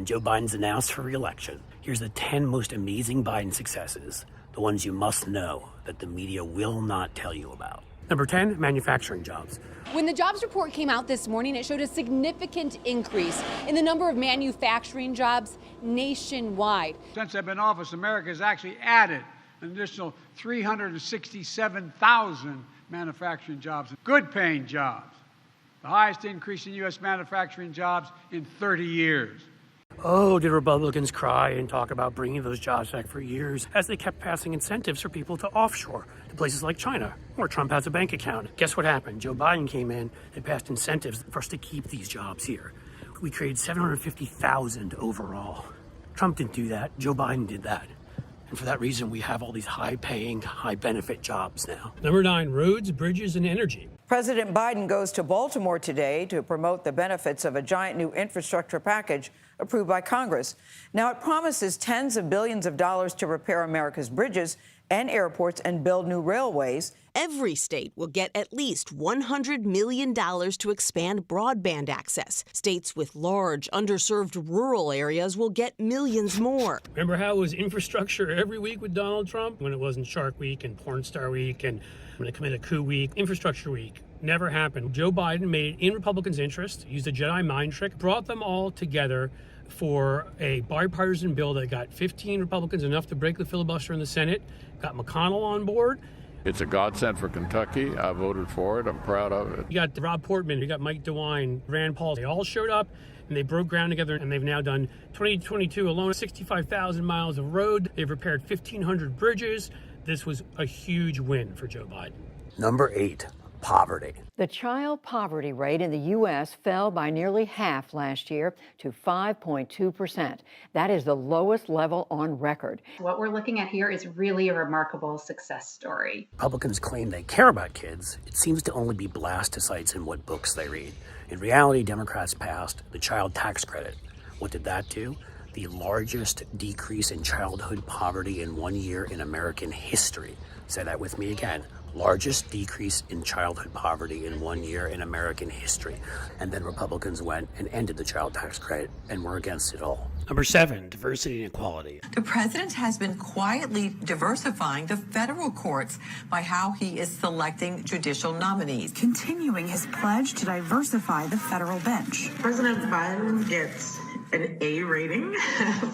Joe Biden's announced for re-election. Here's the 10 most amazing Biden successes, the ones you must know that the media will not tell you about. Number 10, manufacturing jobs. When the jobs report came out this morning, it showed a significant increase in the number of manufacturing jobs nationwide. Since I've been in office, America has actually added an additional 367,000 manufacturing jobs, good paying jobs. The highest increase in U.S. manufacturing jobs in 30 years. Oh, did Republicans cry and talk about bringing those jobs back for years as they kept passing incentives for people to offshore to places like China, where Trump has a bank account. Guess what happened? Joe Biden came in and passed incentives for us to keep these jobs here. We created 750,000 overall. Trump didn't do that. Joe Biden did that. And for that reason, we have all these high-paying, high-benefit jobs now. Number 9, roads, bridges, and energy. President Biden goes to Baltimore today to promote the benefits of a giant new infrastructure package approved by Congress. Now, it promises tens of billions of dollars to repair America's bridges and airports and build new railways. Every state will get at least $100 million to expand broadband access. States with large, underserved rural areas will get millions more. Remember how it was infrastructure every week with Donald Trump? When it wasn't Shark Week and Porn Star Week and when it committed coup week, infrastructure week. Never happened. Joe Biden made it in Republicans' interest, used a Jedi mind trick, brought them all together for a bipartisan bill that got 15 Republicans, enough to break the filibuster in the Senate, got McConnell on board. It's a godsend for Kentucky. I voted for it. I'm proud of it. You got Rob Portman, you got Mike DeWine, Rand Paul. They all showed up and they broke ground together, and they've now done 2022 alone 65,000 miles of road. They've repaired 1,500 bridges. This was a huge win for Joe Biden. Number 8, poverty. The child poverty rate in the U.S. fell by nearly half last year to 5.2%. That is the lowest level on record. What we're looking at here is really a remarkable success story. Republicans claim they care about kids. It seems to only be blasticides in what books they read. In reality, Democrats passed the child tax credit. What did that do? The largest decrease in childhood poverty in 1 year in American history. Say that with me again. Largest decrease in childhood poverty in 1 year in American history. And then Republicans went and ended the child tax credit and were against it all. Number 7, diversity and equality. The president has been quietly diversifying the federal courts by how he is selecting judicial nominees, continuing his pledge to diversify the federal bench. President Biden gets an A rating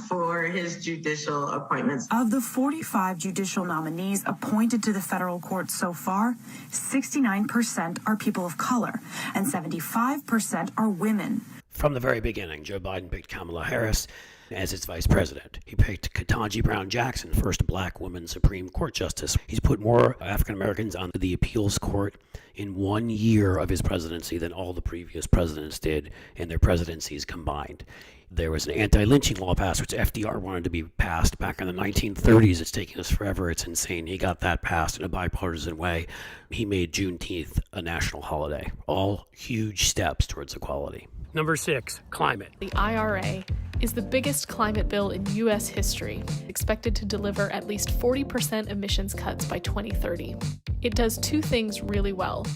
for his judicial appointments. Of the 45 judicial nominees appointed to the federal court so far, 69% are people of color and 75% are women. From the very beginning, Joe Biden picked Kamala Harris as his vice president. He picked Ketanji Brown Jackson, first black woman Supreme Court justice. He's put more African Americans on the appeals court in 1 year of his presidency than all the previous presidents did in their presidencies combined. There was an anti-lynching law passed, which FDR wanted to be passed back in the 1930s. It's taking us forever. It's insane. He got that passed in a bipartisan way. He made Juneteenth a national holiday. All huge steps towards equality. Number 6, climate. The IRA is the biggest climate bill in U.S. history, expected to deliver at least 40% emissions cuts by 2030. It does two things really well.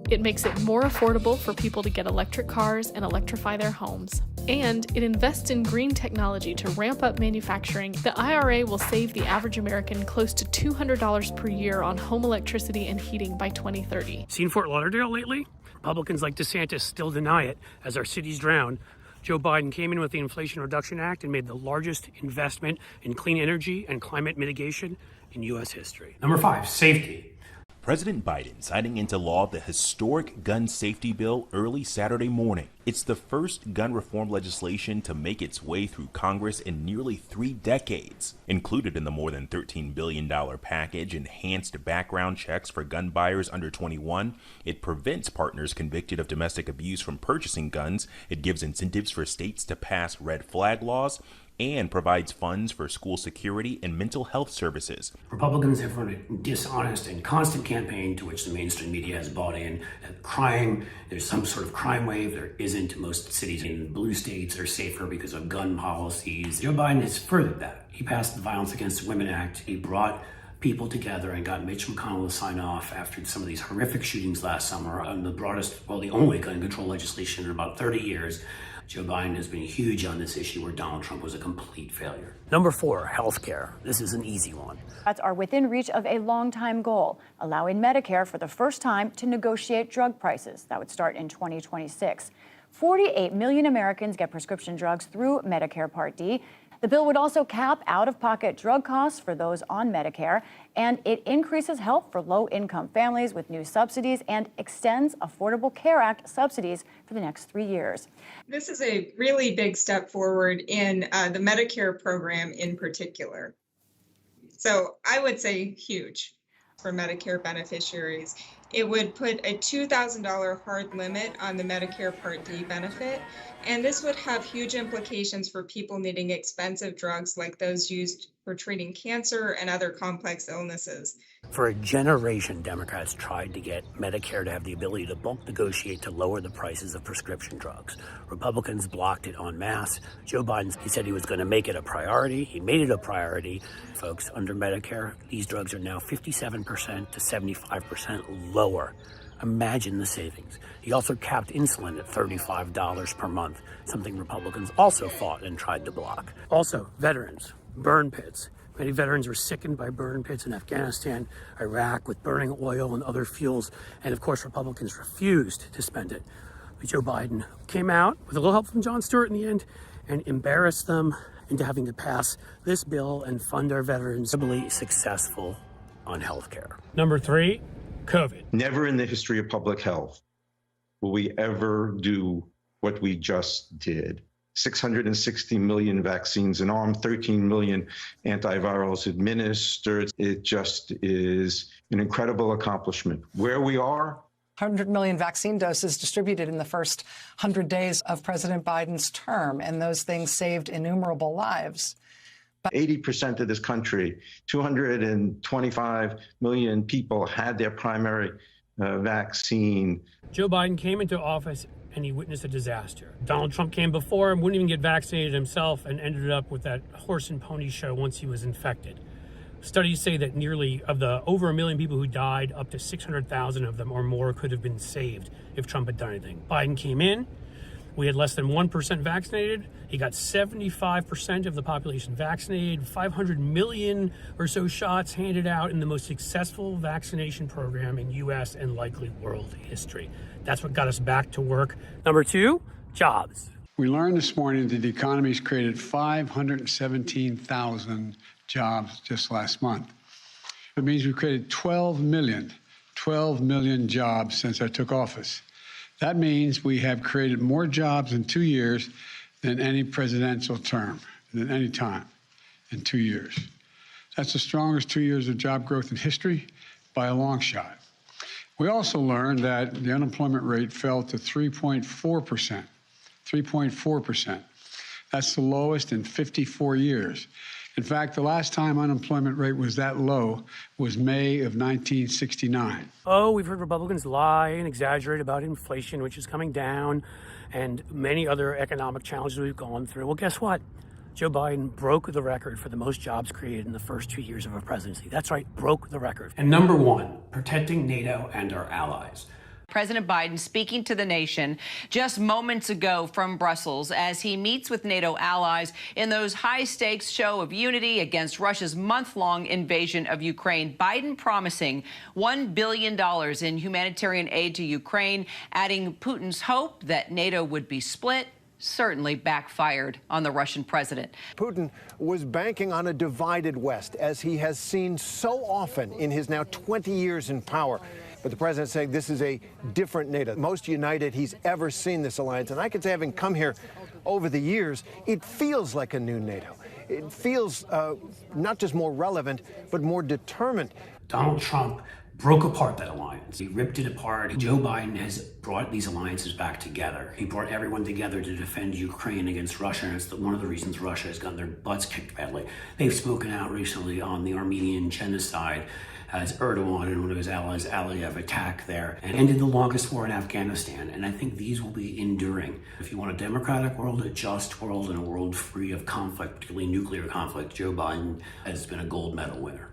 It makes it more affordable for people to get electric cars and electrify their homes. And it invests in green technology to ramp up manufacturing. The IRA will save the average American close to $200 per year on home electricity and heating by 2030. Seen Fort Lauderdale lately? Republicans like DeSantis still deny it as our cities drown. Joe Biden came in with the Inflation Reduction Act and made the largest investment in clean energy and climate mitigation in U.S. history. Number 5, safety. President Biden signing into law the historic gun safety bill early Saturday morning. It's the first gun reform legislation to make its way through Congress in nearly 3 decades. Included in the more than $13 billion package, enhanced background checks for gun buyers under 21. It prevents partners convicted of domestic abuse from purchasing guns. It gives incentives for states to pass red flag laws, and provides funds for school security and mental health services. Republicans have run a dishonest and constant campaign to which the mainstream media has bought in. Crime, there's some sort of crime wave. There isn't. Most cities in blue states are safer because of gun policies. Joe Biden has furthered that. He passed the Violence Against Women Act. He brought people together and got Mitch McConnell to sign off after some of these horrific shootings last summer on the broadest, well, the only gun control legislation in about 30 years. Joe Biden has been huge on this issue where Donald Trump was a complete failure. Number 4, healthcare. This is an easy one. Democrats are within reach of a long-time goal, allowing Medicare for the first time to negotiate drug prices. That would start in 2026. 48 million Americans get prescription drugs through Medicare Part D. The bill would also cap out-of-pocket drug costs for those on Medicare, and it increases help for low-income families with new subsidies and extends Affordable Care Act subsidies for the next 3 years. This is a really big step forward in the Medicare program in particular. So I would say huge for Medicare beneficiaries. It would put a $2,000 hard limit on the Medicare Part D benefit, and this would have huge implications for people needing expensive drugs like those used for treating cancer and other complex illnesses. For a generation, Democrats tried to get Medicare to have the ability to bulk negotiate to lower the prices of prescription drugs. Republicans blocked it en masse. Joe Biden, he said he was going to make it a priority. He made it a priority. Folks, under Medicare, these drugs are now 57% to 75% lower. Imagine the savings. He also capped insulin at $35 per month, something Republicans also fought and tried to block. Also, veterans, burn pits. Many veterans were sickened by burn pits in Afghanistan, Iraq, with burning oil and other fuels. And of course, Republicans refused to spend it. But Joe Biden came out with a little help from Jon Stewart in the end and embarrassed them into having to pass this bill and fund our veterans. Doubly successful on health care. Number 3, COVID. Never in the history of public health will we ever do what we just did. 660 million vaccines in arm, 13 million antivirals administered. It just is an incredible accomplishment. Where we are, 100 million vaccine doses distributed in the first 100 days of President Biden's term, and those things saved innumerable lives. 80% of this country, 225 million people had their primary vaccine. Joe Biden came into office and he witnessed a disaster. Donald Trump came before him, wouldn't even get vaccinated himself, and ended up with that horse and pony show once he was infected. Studies say that nearly of the over 1 million people who died, up to 600,000 of them or more could have been saved if Trump had done anything. Biden came in. We had less than 1% vaccinated. He got 75% of the population vaccinated, 500 million or so shots handed out in the most successful vaccination program in U.S. and likely world history. That's what got us back to work. Number 2, jobs. We learned this morning that the economy's created 517,000 jobs just last month. It means we've created 12 million jobs since I took office. That means we have created more jobs in 2 years than any presidential term, than any time in 2 years. That's the strongest 2 years of job growth in history by a long shot. We also learned that the unemployment rate fell to 3.4%. 3.4%. That's the lowest in 54 years. In fact, the last time unemployment rate was that low was May of 1969. Oh, we've heard Republicans lie and exaggerate about inflation, which is coming down, and many other economic challenges we've gone through. Well, guess what? Joe Biden broke the record for the most jobs created in the first 2 years of a presidency. That's right, broke the record. And number 1, protecting NATO and our allies. President Biden speaking to the nation just moments ago from Brussels as he meets with NATO allies in those high-stakes show of unity against Russia's month-long invasion of Ukraine. Biden promising $1 billion in humanitarian aid to Ukraine, adding Putin's hope that NATO would be split certainly backfired on the Russian president. Putin was banking on a divided West, as he has seen so often in his now 20 years in power. But the president saying this is a different NATO, most united he's ever seen this alliance. And I can say, having come here over the years, it feels like a new NATO. It feels not just more relevant, but more determined. Donald Trump broke apart that alliance. He ripped it apart. Joe Biden has brought these alliances back together. He brought everyone together to defend Ukraine against Russia, and it's one of the reasons Russia has gotten their butts kicked badly. They've spoken out recently on the Armenian genocide as Erdogan and one of his allies, Aliyev, attacked there and ended the longest war in Afghanistan. And I think these will be enduring. If you want a democratic world, a just world, and a world free of conflict, particularly nuclear conflict, Joe Biden has been a gold medal winner.